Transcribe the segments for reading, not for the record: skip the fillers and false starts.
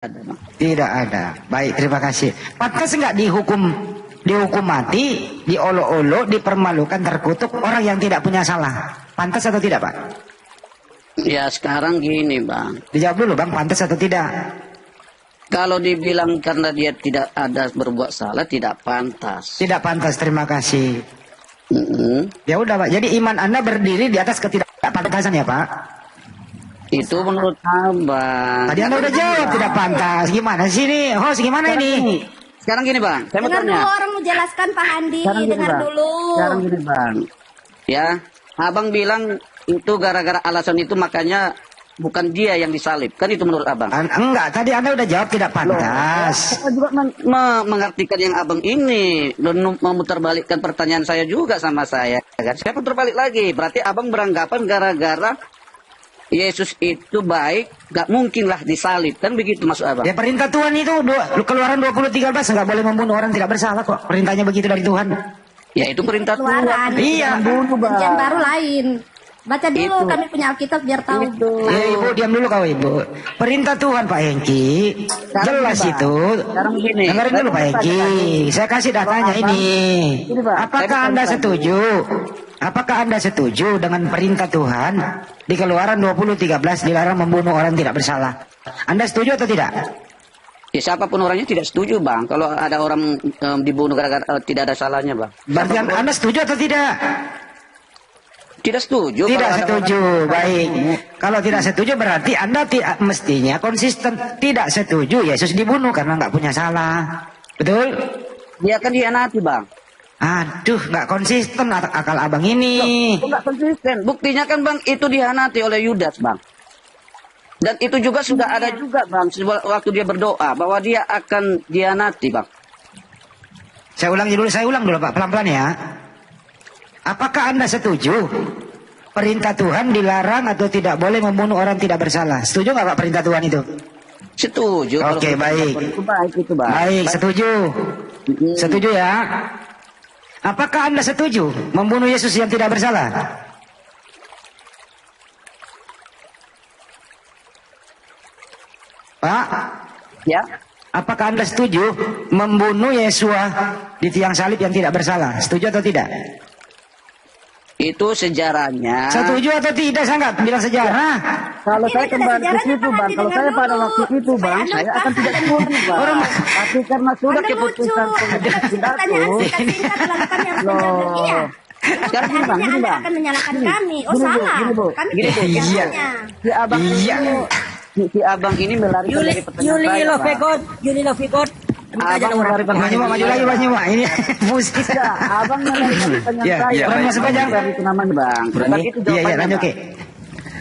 ada, Bang. Tidak ada. Baik, terima kasih. Pantas enggak dihukum mati, diolok-olok, dipermalukan, terkutuk orang yang tidak punya salah? Pantas atau tidak, Pak? Ya sekarang gini, Bang. Dijawab dulu, Bang, pantas atau tidak? Kalau dibilang karena dia tidak ada berbuat salah, tidak pantas. Tidak pantas, terima kasih. Ya udah, Pak. Jadi iman Anda berdiri di atas ketidakpantasan ya, Pak? Itu menurut Abang. Tadi Anda udah jawab tidak pantas. Gimana sih ini? Host gimana ini? Sekarang gini, Bang. Saya mau Dengar tanya. dulu orang mau jelaskan, Pak Andi. Sekarang gini, Dengar Bang. dulu. Sekarang gini, Bang. Ya, Abang bilang itu gara-gara alasan itu makanya bukan dia yang disalib. Kan itu menurut Abang. Enggak, tadi Anda udah jawab tidak pantas. Saya juga mengartikan yang Abang ini dan memutarbalikkan pertanyaan saya juga sama saya. Kan? Saya putar balik lagi. Berarti Abang beranggapan gara-gara Yesus itu baik, gak mungkin lah disalib. Kan begitu maksud Abang? Ya perintah Tuhan itu Keluaran 20:13 nggak boleh membunuh orang tidak bersalah kok. Perintahnya begitu dari Tuhan. Ya itu perintah Tuhan. Keluaran. Iya. Perjanjian baru lain. Baca dulu, Itu. kami punya Alkitab biar tahu. Ya Ibu, diam dulu kau Ibu. Perintah Tuhan Pak Hengki. Jelas Bang. itu. Sekarang begini. Dengarin dulu Pak Hengki. Saya kasih datanya ini. Ini, Pak. Apakah Saya Anda bukan setuju? Apakah Anda setuju dengan perintah Tuhan di Keluaran 20:13 dilarang membunuh orang tidak bersalah? Anda setuju atau tidak? Ya siapapun orangnya tidak setuju, Bang. Kalau ada orang dibunuh gara-gara tidak ada salahnya, Bang. Berarti Anda setuju atau tidak? Tidak setuju. Tidak kalau ada setuju. orang- Baik. Kalau tidak setuju berarti Anda mestinya konsisten tidak setuju Yesus dibunuh karena nggak punya salah. Betul? Dia kan dihianati, Bang. Aduh, nggak konsisten akal abang ini. Itu nggak konsisten. Buktinya kan, Bang, itu dihianati oleh Yudas, Bang. Dan itu juga sudah ada juga, Bang, waktu dia berdoa bahwa dia akan dihianati, Bang. Saya ulang dulu Pak, pelan-pelan ya. Apakah Anda setuju perintah Tuhan dilarang atau tidak boleh membunuh orang tidak bersalah? Setuju nggak Pak perintah Tuhan itu? Setuju. kalau Oke, baik. Itu baik itu, Bang. Baik, setuju. Setuju ya. Apakah Anda setuju membunuh Yesus yang tidak bersalah? Pak, Ya. apakah Anda setuju membunuh Yesua di tiang salib yang tidak bersalah? Setuju atau tidak? Itu sejarahnya. Setuju atau tidak? Saya nggak bilang sejarah. Kalau Ini saya sudah kembali ke sejarahnya, situ, Pak Bang. Andi, Kalau dengar saya pada dulu. waktu itu, Supaya Bang, Anda saya akan paham. tidak setuju, Bang. Tapi karena sudah Anda lucu. keputusan Pertanyaan pidato. singkat-singkat lalu kami harus Loh. menjawab. Iya. Sekarang gini, Bang, Artinya gini, Anda Bang. akan menyalahkan kami. Oh, Gini, Bu, salah. gini, Bu. Kami Gini, Bu. tidak Iya. sejarahnya. Si Abang Iya. si Abang ini melarikan dari pertanyaan saya, Pak. Yuli Lovikot. Abang melarikan Maju lagi, Mas Nyuma. Ini musik. Tidak, Abang melarikan pertanyaan Ya, saya. ya, Bang. masuk aja. Dari itu namanya, Bang. Bukan itu Iya, jawabannya, lanjut, Bang. Ki.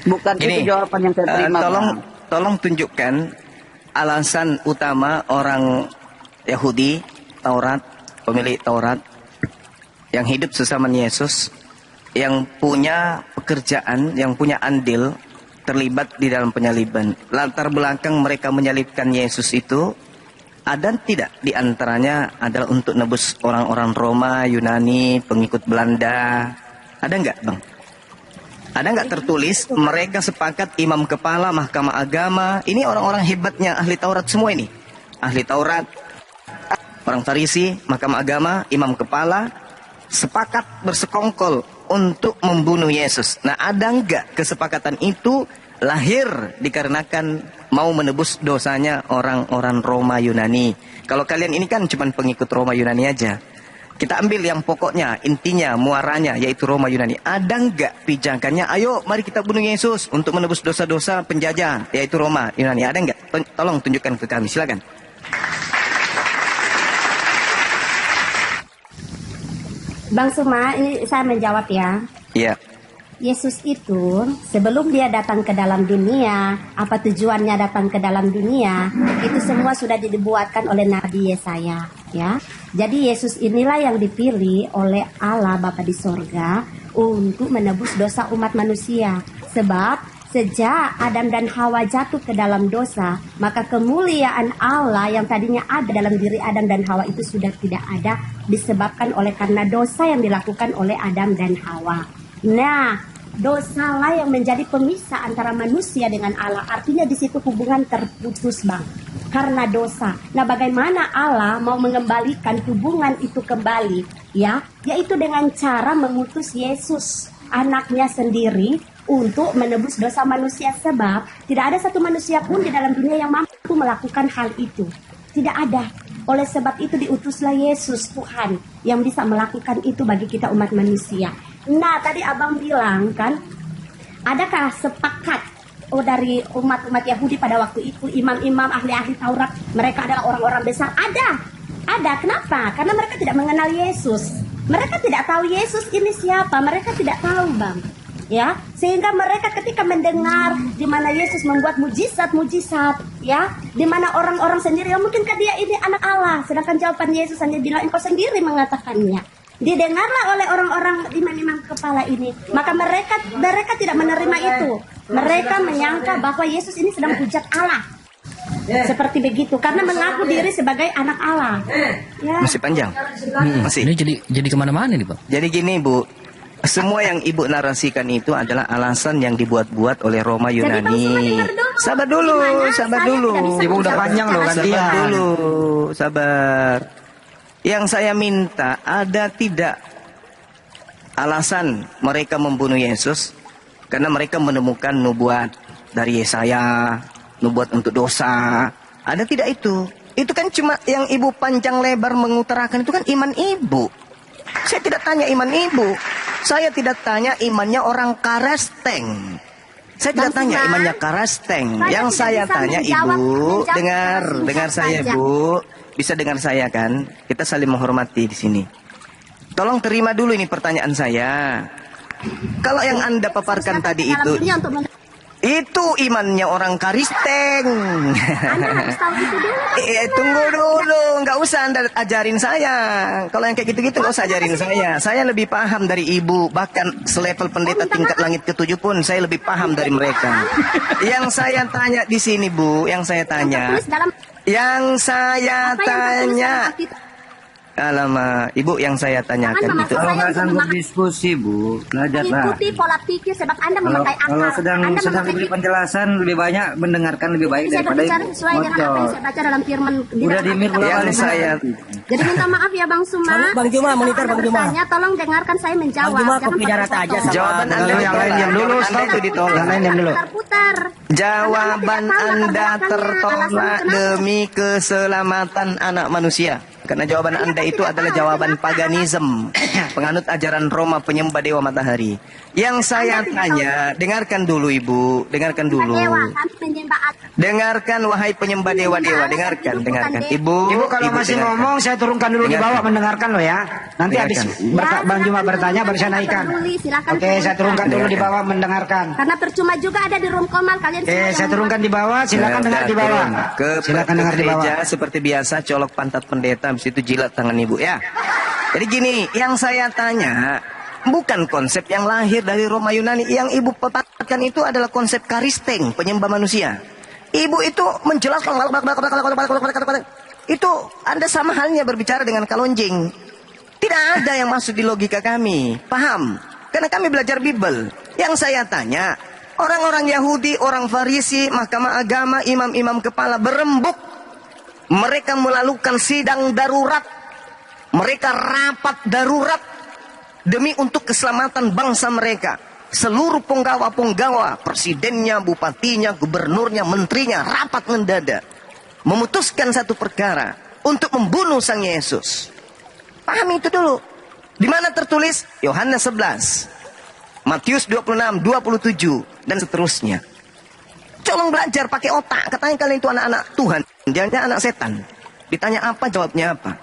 Bukan Ini, itu jawaban yang saya terima, tolong tunjukkan alasan utama orang Yahudi, Taurat, pemilik Taurat, yang hidup sesama Yesus, yang punya pekerjaan, yang punya andil, terlibat di dalam penyaliban. Latar belakang mereka menyalibkan Yesus itu, ada tidak di antaranya adalah untuk nebus orang-orang Roma, Yunani, pengikut Belanda? Ada nggak, Bang? Ada nggak tertulis mereka sepakat imam kepala mahkamah agama? Ini orang-orang hebatnya ahli Taurat semua ini. Ahli Taurat, orang Farisi, mahkamah agama, imam kepala sepakat bersekongkol untuk membunuh Yesus. Nah, ada nggak kesepakatan itu lahir dikarenakan mau menebus dosanya orang-orang Roma Yunani? Kalau kalian ini kan cuma pengikut Roma Yunani aja. Kita ambil yang pokoknya, intinya, muaranya, yaitu Roma Yunani. Ada nggak pijakannya? Ayo, mari kita bunuh Yesus untuk menebus dosa-dosa penjajah, yaitu Roma Yunani. Ada nggak? Tolong tunjukkan ke kami, silakan. Bang Suma, ini saya menjawab ya. Iya. Yesus itu sebelum dia datang ke dalam dunia, apa tujuannya datang ke dalam dunia, itu semua sudah dibuatkan oleh Nabi Yesaya, ya. Jadi Yesus inilah yang dipilih oleh Allah Bapa di sorga untuk menebus dosa umat manusia. Sebab sejak Adam dan Hawa jatuh ke dalam dosa, maka kemuliaan Allah yang tadinya ada dalam diri Adam dan Hawa itu sudah tidak ada, disebabkan oleh karena dosa yang dilakukan oleh Adam dan Hawa. Nah, dosalah yang menjadi pemisah antara manusia dengan Allah. Artinya di situ hubungan terputus, Bang. karena dosa. Nah, bagaimana Allah mau mengembalikan hubungan itu kembali, ya? Yaitu dengan cara mengutus Yesus, anaknya sendiri, untuk menebus dosa manusia, sebab tidak ada satu manusia pun di dalam dunia yang mampu melakukan hal itu. Tidak ada. Oleh sebab itu diutuslah Yesus, Tuhan, yang bisa melakukan itu bagi kita umat manusia. Nah, tadi abang bilang kan, adakah sepakat dari umat-umat Yahudi pada waktu itu, imam-imam, ahli-ahli Taurat, mereka adalah orang-orang besar? Ada. Kenapa? Karena mereka tidak mengenal Yesus. Mereka tidak tahu Yesus ini siapa. Mereka tidak tahu, Bang. Ya, sehingga mereka ketika mendengar di mana Yesus membuat mujizat-mujizat, ya, di mana orang-orang sendiri, ya mungkinkah dia ini anak Allah, sedangkan jawaban Yesus hanya bilang engkau sendiri mengatakannya. Didengarlah oleh orang-orang imam-imam kepala ini, maka mereka tidak menerima itu. Mereka menyangka bahwa Yesus ini sedang hujat Allah. Seperti begitu, karena mengaku diri sebagai anak Allah. Ya. Masih panjang? Masih. Ini jadi kemana-mana nih, Pak? Jadi gini, Bu. Semua yang Ibu narasikan itu adalah alasan yang dibuat-buat oleh Roma Yunani. Sabar dulu. Ibu udah panjang loh, Sabar gantian. dulu, sabar. Yang saya minta, ada tidak alasan mereka membunuh Yesus? Karena mereka menemukan nubuat dari Yesaya, nubuat untuk dosa. Ada tidak itu? Itu kan cuma yang Ibu panjang lebar mengutarakan, itu kan iman Ibu. Saya tidak tanya iman Ibu. Saya tidak tanya imannya orang Karesteng. Saya tidak tanya imannya Karesteng. Yang saya tanya Ibu, dengar saya Bu. Bisa dengar saya kan? Kita saling menghormati di sini. Tolong terima dulu ini pertanyaan saya. Kalau yang Anda paparkan tadi itu imannya orang Karisteng. Anda harus tahu itu dulu. Tunggu dulu, nggak usah Anda ajarin saya. Kalau yang kayak gitu-gitu nggak usah ajarin saya. Saya lebih paham dari Ibu, bahkan selevel pendeta tingkat langit ke-7 pun saya lebih paham dari mereka. Yang saya tanya di sini Bu, yang saya tanya, alamak, Ibu yang saya tanyakan itu. Kalau nggak sanggup diskusi, Bu, belajarlah. Ikuti pola pikir sebab Anda memakai akal. Kalau sedang diberi penjelasan, lebih banyak mendengarkan lebih baik Saya daripada berbicara sesuai dengan apa yang saya baca dalam firman. Udah dimir Yang saya Jadi minta maaf ya Bang Suma. Bang Juma, monitor Bang Juma. Bertanya, tolong dengarkan saya menjawab. Bang Juma, Jangan kopi darat potong-potong. aja sama jawaban Anda yang lain diam dulu, jawaban Anda itu ditolak. Yang lain diam dulu. Putar-putar. Jawaban Anda tertolak demi keselamatan anak manusia. Karena jawaban Anda itu adalah jawaban paganisme, penganut ajaran Roma penyembah dewa matahari. Yang saya tanya, dengarkan dulu Ibu, dengarkan dulu. Dengarkan wahai penyembah dewa-dewa, dengarkan. Ibu Kalau masih dengarkan. ngomong, saya turunkan dulu di bawah mendengarkan lo ya. Nanti habis Bang Juma bertanya, baru saya naikkan. Oke, saya turunkan dulu di bawah mendengarkan. Karena percuma juga ada di room komal kalian. Oke, saya turunkan di bawah, silakan dengar di bawah. Silakan dengar di bawah. Gereja seperti biasa, colok pantat pendeta, habis itu jilat tangan Ibu ya. Jadi gini, yang saya tanya bukan konsep yang lahir dari Roma Yunani. Yang Ibu paparkan itu adalah konsep Karisteng, penyembah manusia. Ibu itu menjelaskan itu Anda sama halnya berbicara dengan kalonjing. Tidak ada yang masuk di logika kami. Paham? Karena kami belajar Bible. Yang saya tanya, orang-orang Yahudi, orang Farisi, mahkamah agama, imam-imam kepala berembuk. Mereka melakukan sidang darurat. Mereka rapat darurat demi untuk keselamatan bangsa mereka. Seluruh penggawa-penggawa, presidennya, bupatinya, gubernurnya, menterinya rapat mendadak memutuskan satu perkara untuk membunuh Sang Yesus. Pahami itu dulu. Di mana tertulis? Yohanes 11, Matius 26, 27 dan seterusnya. Tolong belajar pakai otak. Katanya kalian itu anak-anak Tuhan, jangan anak setan. Ditanya apa, jawabnya apa.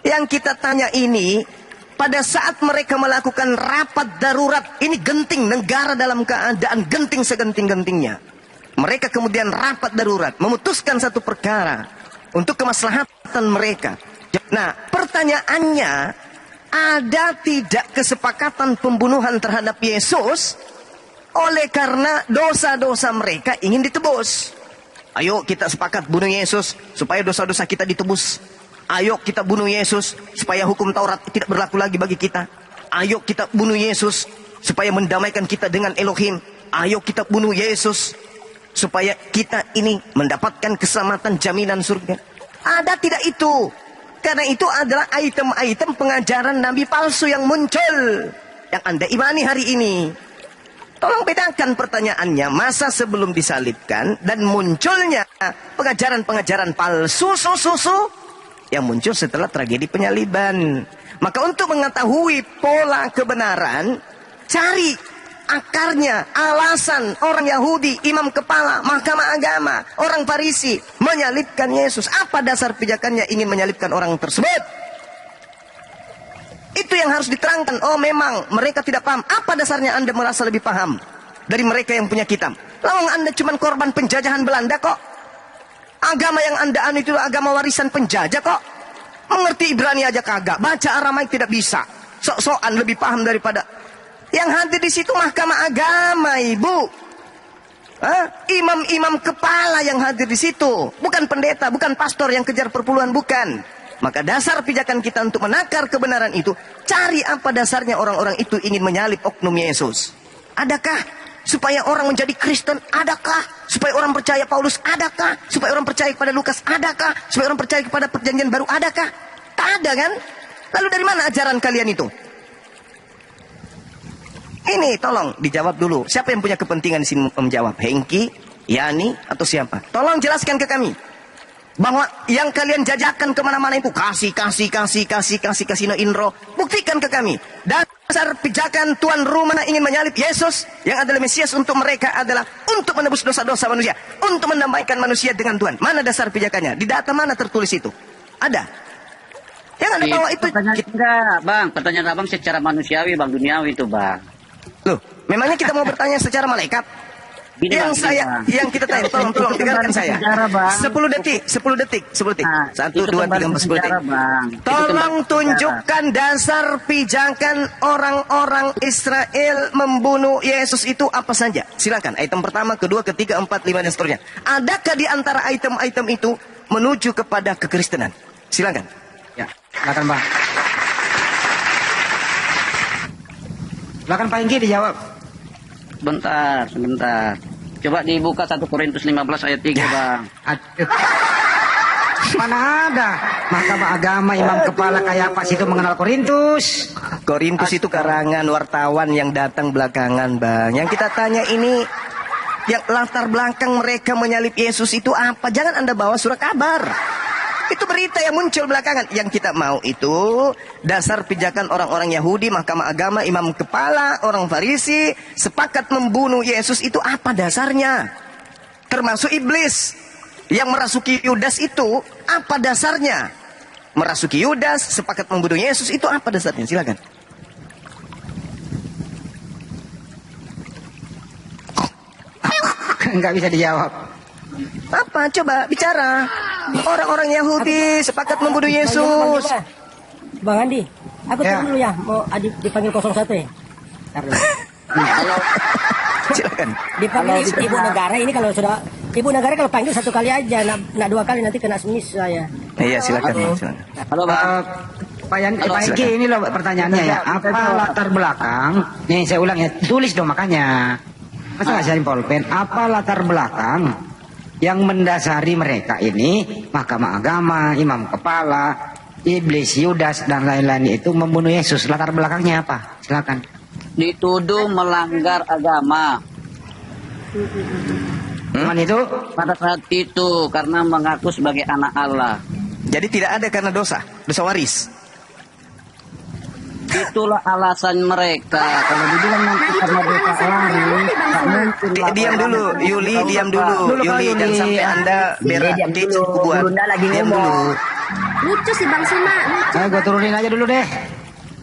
Yang kita tanya ini, pada saat mereka melakukan rapat darurat, ini genting, negara dalam keadaan genting segenting-gentingnya. Mereka kemudian rapat darurat, memutuskan satu perkara untuk kemaslahatan mereka. Nah, pertanyaannya, ada tidak kesepakatan pembunuhan terhadap Yesus oleh karena dosa-dosa mereka ingin ditebus? Ayo kita sepakat bunuh Yesus supaya dosa-dosa kita ditebus. Ayo kita bunuh Yesus supaya hukum Taurat tidak berlaku lagi bagi kita. Ayo kita bunuh Yesus supaya mendamaikan kita dengan Elohim. Ayo kita bunuh Yesus supaya kita ini mendapatkan keselamatan jaminan surga. Ada tidak itu? Karena itu adalah item-item pengajaran nabi palsu yang muncul, yang Anda imani hari ini. Tolong bedakan pertanyaannya, masa sebelum disalibkan dan munculnya pengajaran-pengajaran palsu yang muncul setelah tragedi penyaliban. Maka untuk mengetahui pola kebenaran, cari akarnya, alasan orang Yahudi, imam kepala, mahkamah agama, orang Farisi menyalibkan Yesus. Apa dasar pijakannya ingin menyalibkan orang tersebut? Itu yang harus diterangkan. Oh, memang mereka tidak paham. Apa dasarnya Anda merasa lebih paham dari mereka yang punya kitab? Lawang Anda cuma korban penjajahan Belanda kok. Agama yang Anda anu itu agama warisan penjajah kok. Mengerti Ibrani aja kagak. Baca Aramaik tidak bisa. Sok-sokan lebih paham daripada. Yang hadir di situ mahkamah agama, Ibu. Imam-imam kepala yang hadir di situ. Bukan pendeta, bukan pastor yang kejar perpuluhan, bukan. Maka dasar pijakan kita untuk menakar kebenaran itu, cari apa dasarnya orang-orang itu ingin menyalib oknum Yesus. Adakah supaya orang menjadi Kristen? Adakah supaya orang percaya Paulus? Adakah supaya orang percaya kepada Lukas? Adakah supaya orang percaya kepada perjanjian baru? Adakah? Tak ada kan? Lalu dari mana ajaran kalian itu? Ini tolong dijawab dulu. Siapa yang punya kepentingan di sini menjawab? Hengki, Yani, atau siapa? Tolong jelaskan ke kami. Bahwa yang kalian jajakan kemana-mana itu kasih kasino Indro. Buktikan ke kami. Dasar pijakan tuan rumah ingin menyalib Yesus yang adalah Mesias untuk mereka adalah untuk menebus dosa-dosa manusia, untuk mendamaikan manusia dengan Tuhan. Mana dasar pijakannya? Di data mana tertulis itu? Ada? Yang Anda bawa itu. Enggak, Bang. Pertanyaan Abang secara manusiawi, Bang, duniawi itu, Bang. Loh, memangnya kita mau bertanya secara malaikat? Gini, Yang Bang, saya, gini, Bang. yang kita tanya, tolong dengarkan saya. Sejarah, Bang. 10 detik. Nah, 1, itu 2, 3, 4, 10 kembali detik. sejarah, Bang. Itu Tolong kembali tunjukkan dasar pijakan orang-orang Israel membunuh Yesus itu apa saja. Silakan. Item pertama, kedua, ketiga, 4, 5 dan seterusnya. Adakah di antara item-item itu menuju kepada kekristenan? Silakan. Ya, silakan Bang. Silakan Pak Hengki dijawab. Sebentar. Coba dibuka 1 Korintus 15 ayat 3, Bang. Aduh. Mana ada mahkamah agama imam kepala kayak apa itu mengenal Korintus? Korintus itu karangan wartawan yang datang belakangan, Bang. Yang kita tanya ini, yang latar belakang mereka menyalib Yesus itu apa? Jangan Anda bawa surat kabar. Itu berita yang muncul belakangan. Yang kita mau itu dasar pijakan orang-orang Yahudi, mahkamah agama, imam kepala, orang Farisi sepakat membunuh Yesus itu apa dasarnya? Termasuk iblis yang merasuki Yudas itu apa dasarnya? Merasuki Yudas, sepakat membunuh Yesus itu apa dasarnya? Silakan. Enggak bisa dijawab. Apa? Coba bicara. Orang-orang Yahudi sepakat membunuh Yesus. Bang Andi, aku Ya. turun dulu ya. Mau dipanggil 01 ya? Ntar dulu. Silakan. Dipanggil ibu negara ini kalau sudah ibu negara kalau panggil 1 kali aja, nak 2 kali nanti kena semis saya. Iya, silakan. Halo. Silakan. Halo, Bang. Pak Hengki silakan. ini loh pertanyaannya ya. Apa latar belakang? Nih saya ulang ya. Tulis dong makanya. Masa nggak cari pulpen? Apa latar belakang yang mendasari mereka ini mahkamah agama, imam kepala, iblis, Yudas dan lain-lain itu membunuh Yesus? Latar belakangnya apa? Silakan. Dituduh melanggar agama. Cuman itu Pada saat itu karena mengaku sebagai anak Allah. Jadi tidak ada karena dosa waris. Itulah alasan mereka. Kalau dibilang nanti karena dosa waris, tak mungkin lah. Diam dulu, Yuli, diam dulu, Yuli, dan sampai Anda berak di kubuan. Diam dulu. Lucu sih Bang Sima, lucu. gue turunin aja dulu deh.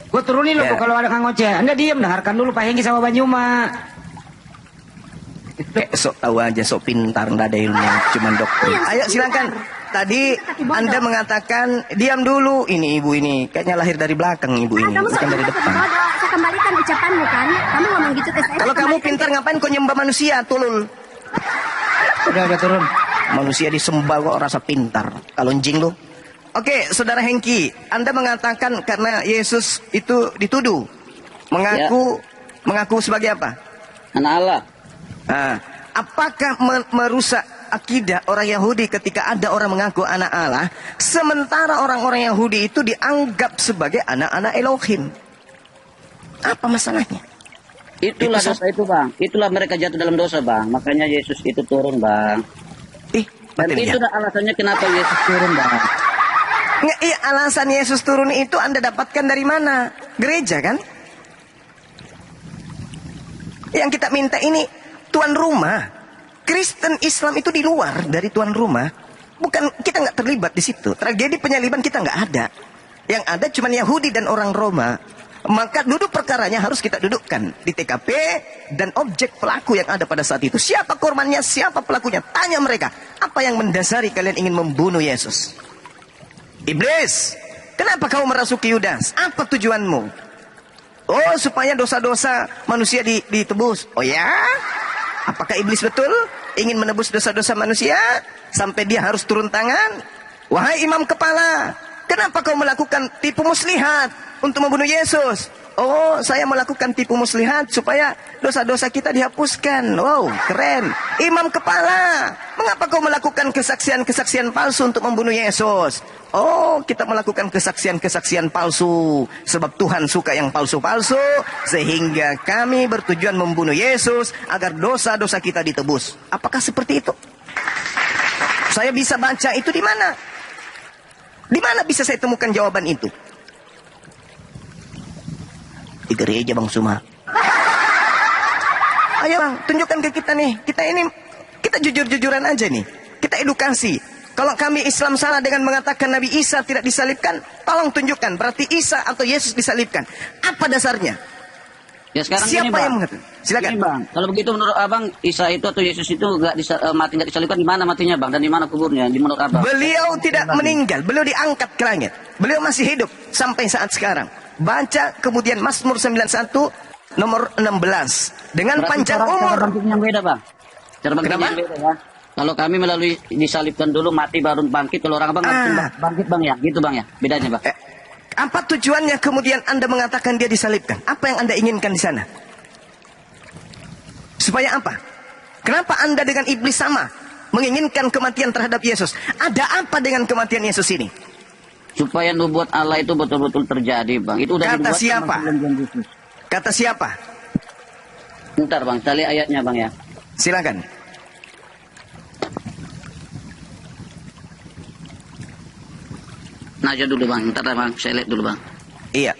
Gue turunin loh Ya. kalau ada Kang Oce. Anda diam, dengarkan dulu Pak Hengki sama Banyuma. Sok tahu aja, sok pintar, nggak ada ilmu, cuman dokter. Ayo silakan. Tadi Anda mengatakan diam dulu. Ini ibu ini kayaknya lahir dari belakang ibu ini, Kamu bukan dari depan. bodoh. Saya kembalikan ucapanmu kan. Kamu ngomong gitu ke saya. Kalau kamu pintar ngapain kau nyembah manusia, tulul? Udah turun. Manusia disembah kok rasa pintar. Kalau anjing lu. Oke, Saudara Hengki, Anda mengatakan karena Yesus itu dituduh mengaku sebagai apa? Anak Allah. Nah, Apakah merusak akidah orang Yahudi ketika ada orang mengaku anak Allah, sementara orang-orang Yahudi itu dianggap sebagai anak-anak Elohim? Apa masalahnya? Itulah dosa itu, Bang. Itulah mereka jatuh dalam dosa, Bang. Makanya Yesus itu turun, Bang. Dan itulah alasannya kenapa Yesus turun, Bang. Iya, alasan Yesus turun itu Anda dapatkan dari mana? Gereja kan? Yang kita minta ini tuan rumah. Kristen Islam itu di luar dari tuan rumah. Bukan, kita nggak terlibat di situ. Tragedi penyaliban kita nggak ada. Yang ada cuma Yahudi dan orang Roma. Maka duduk perkaranya harus kita dudukkan di TKP dan objek pelaku yang ada pada saat itu. Siapa korbannya, siapa pelakunya? Tanya mereka. Apa yang mendasari kalian ingin membunuh Yesus? Iblis, kenapa kau merasuki Yudas? Apa tujuanmu? Oh, supaya dosa-dosa manusia ditebus. Oh ya? Apakah iblis betul ingin menebus dosa-dosa manusia sampai dia harus turun tangan? Wahai imam kepala, kenapa kau melakukan tipu muslihat untuk membunuh Yesus? Oh, saya melakukan tipu muslihat supaya dosa-dosa kita dihapuskan. Wow, keren. Imam kepala, mengapa kau melakukan kesaksian-kesaksian palsu untuk membunuh Yesus? Oh, kita melakukan kesaksian-kesaksian palsu sebab Tuhan suka yang palsu-palsu, sehingga kami bertujuan membunuh Yesus agar dosa-dosa kita ditebus. Apakah seperti itu? Saya bisa baca itu di mana? Di mana bisa saya temukan jawaban itu? Di gereja, Bang Suma. Ayo Bang, tunjukkan ke kita nih. Kita jujur-jujuran aja nih. Kita edukasi. Kalau kami Islam salah dengan mengatakan Nabi Isa tidak disalibkan, tolong tunjukkan. Berarti Isa atau Yesus disalibkan. Apa dasarnya? Ya sekarang siapa gini, Bang. yang mengatakan? Silakan. Gini, Bang. Kalau begitu menurut Abang, Isa itu atau Yesus itu mati nggak disalibkan, di mana matinya, Bang? Dan di mana kuburnya? Di menurut Abang? Beliau tidak meninggal, beliau diangkat ke langit. Beliau masih hidup sampai saat sekarang. Baca kemudian Mazmur 91 nomor 16. Dengan Berarti panjang cara umur. bangkitnya yang beda, Bang. Cara bangkitnya Kenapa? yang beda ya. Kalau kami melalui disalibkan dulu, mati baru bangkit. Kalau orang Abang bangkit, Bang ya. Gitu, Bang ya. Bedanya, Bang. Apa tujuannya kemudian Anda mengatakan dia disalibkan? Apa yang Anda inginkan di sana? Supaya apa? Kenapa Anda dengan iblis sama? Menginginkan kematian terhadap Yesus. Ada apa dengan kematian Yesus ini? Supaya nubuat Allah itu betul-betul terjadi, Bang. Itu udah Kata dibuat siapa? sama perjanjian Yesus. Kata siapa? Bentar, Bang. Saya lihat ayatnya, Bang ya. Silakan. Nah, aja dulu, Bang. Bentar, Bang. Saya lihat dulu, Bang. Iya.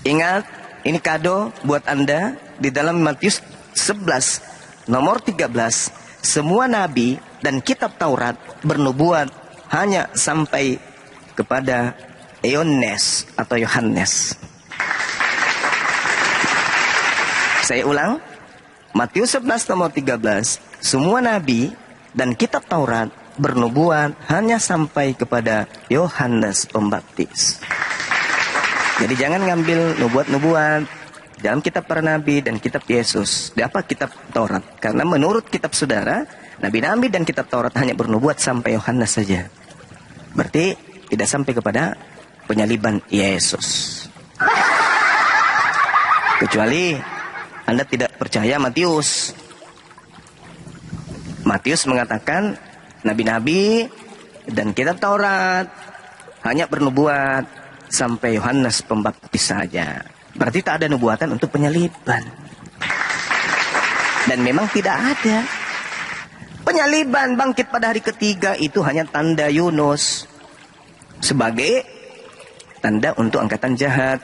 Ingat, ini kado buat Anda di dalam Matius 11 nomor 13. Semua nabi dan kitab Taurat bernubuat hanya sampai kepada Yohanes atau Yohanes. Saya ulang. Matius 11 nomor 13. Semua nabi dan kitab Taurat bernubuat hanya sampai kepada Yohanes Pembaptis. Jadi jangan ngambil nubuat-nubuat dalam kitab para nabi dan kitab Yesus. Di apa kitab Taurat? Karena menurut kitab saudara, nabi-nabi dan kitab Taurat hanya bernubuat sampai Yohanes saja. Berarti tidak sampai kepada penyaliban Yesus. Kecuali Anda tidak percaya Matius. Matius mengatakan nabi-nabi dan kitab Taurat hanya bernubuat sampai Yohanes Pembaptis saja. Berarti tak ada nubuatan untuk penyaliban. Dan memang tidak ada. Penyaliban bangkit pada hari ketiga itu hanya tanda Yunus. Sebagai tanda untuk angkatan jahat.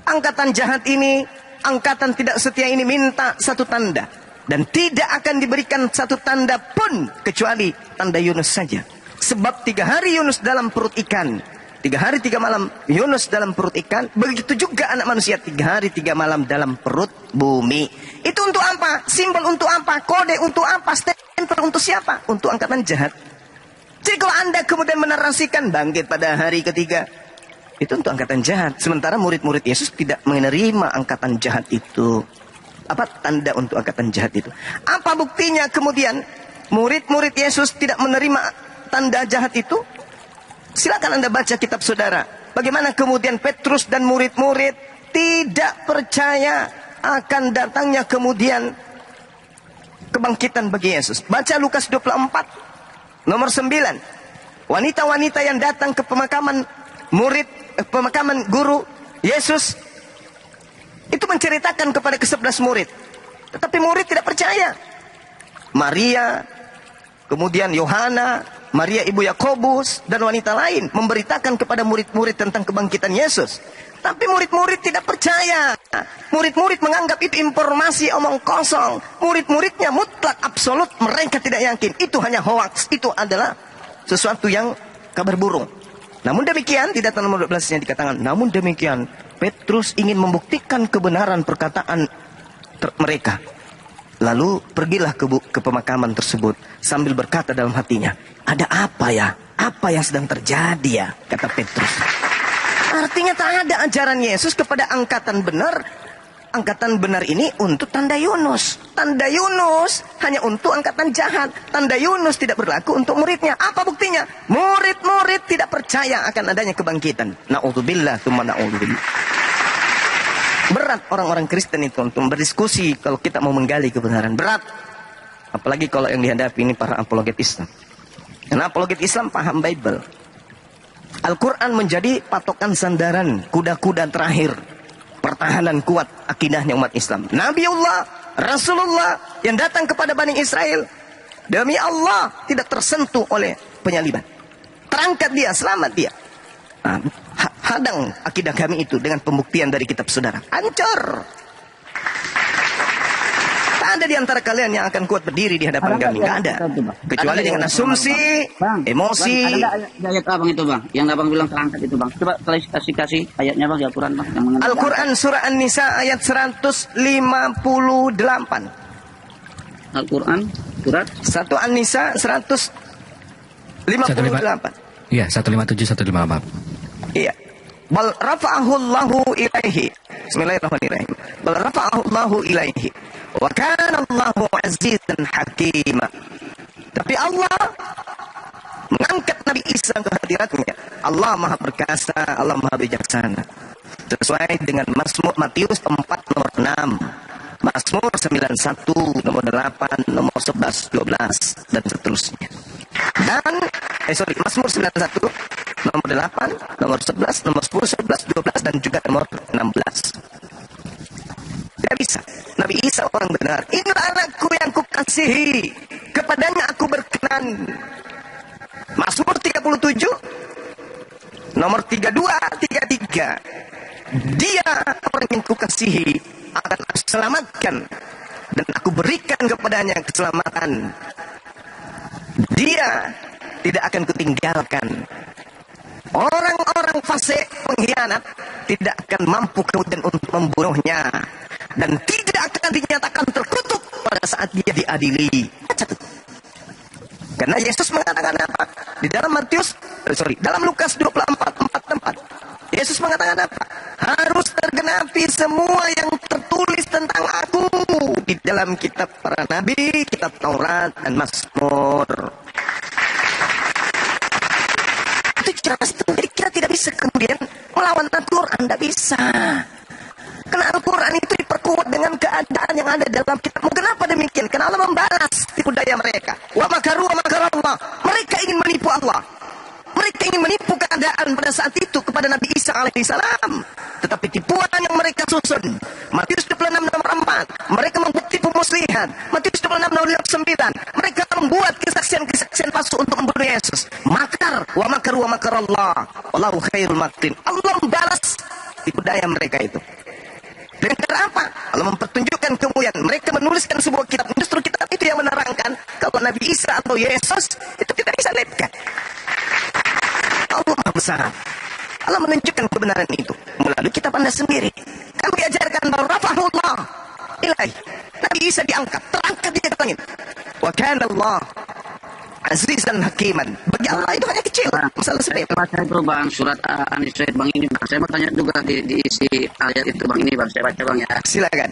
Angkatan jahat ini, angkatan tidak setia ini minta satu tanda. Dan tidak akan diberikan satu tanda pun kecuali tanda Yunus saja. Sebab 3 hari Yunus dalam perut ikan. 3 hari 3 malam Yunus dalam perut ikan. Begitu juga anak manusia 3 hari 3 malam dalam perut bumi. Itu untuk apa? Simbol untuk apa? Kode untuk apa? Stempel untuk siapa? Untuk angkatan jahat. Jadi kalau Anda kemudian menarasikan bangkit pada hari ketiga, itu untuk angkatan jahat. Sementara murid-murid Yesus tidak menerima angkatan jahat itu. Apa tanda untuk angkatan jahat itu? Apa buktinya kemudian murid-murid Yesus tidak menerima tanda jahat itu? Silakan Anda baca kitab saudara. Bagaimana kemudian Petrus dan murid-murid tidak percaya akan datangnya kemudian kebangkitan bagi Yesus. Baca Lukas 24 nomor 9. Wanita-wanita yang datang ke pemakaman pemakaman guru Yesus itu menceritakan kepada ke-11 murid. Tetapi murid tidak percaya. Maria, kemudian Yohana, Maria ibu Yakobus, dan wanita lain memberitakan kepada murid-murid tentang kebangkitan Yesus. Tapi murid-murid tidak percaya. Murid-murid menganggap itu informasi omong kosong. Murid-muridnya mutlak absolut mereka tidak yakin. Itu hanya hoax. Itu adalah sesuatu yang kabar burung. Namun demikian, di data nomor 12-nya dikatakan, namun demikian, Petrus ingin membuktikan kebenaran perkataan mereka. Lalu pergilah ke pemakaman tersebut sambil berkata dalam hatinya, ada apa ya? Apa yang sedang terjadi ya? Kata Petrus. Artinya tak ada ajaran Yesus kepada angkatan benar. Angkatan benar ini untuk tanda Yunus. Tanda Yunus hanya untuk angkatan jahat. Tanda Yunus tidak berlaku untuk muridnya. Apa buktinya? Murid-murid tidak percaya akan adanya kebangkitan. Na'udzubillah, tsumma na'udzubillah. Berat orang-orang Kristen itu untuk berdiskusi kalau kita mau menggali kebenaran. Berat. Apalagi kalau yang dihadapi ini para apologet Islam. Karena apologet Islam paham Bible. Al-Quran menjadi patokan sandaran kuda-kuda terakhir. Pertahanan kuat akidahnya umat Islam. Nabiullah, Rasulullah yang datang kepada Bani Israel. Demi Allah tidak tersentuh oleh penyaliban. Terangkat dia, selamat dia. Hadang akidah kami itu dengan pembuktian dari kitab saudara. Hancur. Tak ada di antara kalian yang akan kuat berdiri di hadapan kami. Tidak ada. Kecuali dengan asumsi, emosi. Ada ayat abang itu bang, yang abang bilang terangkat itu bang. Coba kasih ayatnya bang di Al-Quran bang. Al-Quran surah An-Nisa ayat 158. Al-Quran surat 1 An-Nisa 158. Iya, 157 158. Iya. Bal rafa'ahu Allahu ilaihi. Bismillahirrahmanirrahim. Bal rafa'ahu Allahu ilaihi. Wa kana Allahu azizan hakima. Tapi Allah mengangkat Nabi Isa ke hadiratnya. Allah Maha Perkasa, Allah Maha Bijaksana. Sesuai dengan Mazmur Matius 4 nomor 6. Mazmur 91 nomor 8, nomor 11, 12 dan seterusnya. Dan Mazmur 91 nomor 8, nomor 11, nomor 10, 11, 12 dan juga nomor 16. Tidak bisa. Nabi Isa orang benar. Inilah anakku yang kukasihi, kepadanya aku berkenan. Mazmur 37 nomor 32, 33. Dia orang yang kukasihi, akan aku selamatkan dan aku berikan kepadanya keselamatan. Dia tidak akan kutinggalkan. Orang-orang fasik pengkhianat tidak akan mampu kemudian untuk membunuhnya dan tidak akan dinyatakan terkutuk pada saat dia diadili. Baca tuh. Karena Yesus mengatakan apa? Di dalam dalam Lukas 24 4 tempat. Yesus mengatakan apa? Harus tergenapi semua yang tertulis tentang aku di dalam kitab para nabi, kitab Taurat dan Mazmur. Itu jelas. Jadi kita tidak bisa kemudian melawan Al-Quran. Tidak bisa. Karena Al-Quran itu diperkuat dengan keadaan yang ada dalam kitabmu. Kenapa demikian? Karena Allah membalas tipu daya mereka. Wa makaru wa makarallah. Mereka ingin menipu Allah. Mereka ingin menipu keadaan pada saat itu kepada Nabi Isa alaihissalam. Tetapi tipuan yang mereka susun. Matius 26 nomor 4. Mereka membuat tipu muslihat. Matius 26 nomor 9. Mereka membuat kesaksian-kesaksian palsu untuk membunuh Yesus. Makar. Wa makaru wa makarallah. Wallahu khairul makirin. Allah membalas tipu daya mereka itu. Dengan cara apa? Allah mempertunjukkan kemuliaan. Mereka menuliskan sebuah kitab. Justru kitab itu yang menerangkan kalau Nabi Isa atau Yesus itu tidak bisa lebihkan. Allah Maha Besar. Allah menunjukkan kebenaran itu melalui kitab Anda sendiri. Kami diajarkan bahwa rafa'ahullah ilaih. Nabi Isa diangkat, terangkat dia ke langit. Wa kana Allah azizan hakiman. Bagi Allah itu hanya kecil. Masalah sepele. Baca itu bang surat An-Nisa bang ini bang. Saya mau tanya juga di isi ayat itu bang ini bang. Saya baca bang ya. Silakan.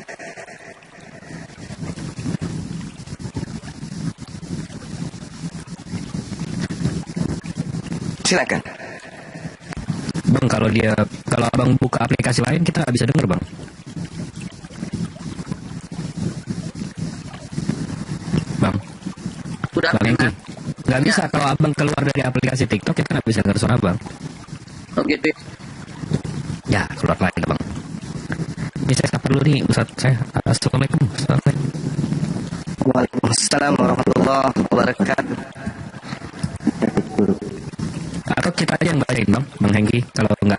Silakan. Bang, kalau abang buka aplikasi lain kita nggak bisa denger bang. Sudah Bang Hengki. dengar? Nggak bisa kalau abang keluar dari aplikasi TikTok kita nggak bisa dengar suara abang. Oh gitu. Ya keluar lagi bang. Ini saya sapa dulu nih Ustaz saya. Assalamualaikum. Assalamualaikum. Waalaikumsalam warahmatullahi wabarakatuh. Atau kita aja yang bacain bang Hengki kalau nggak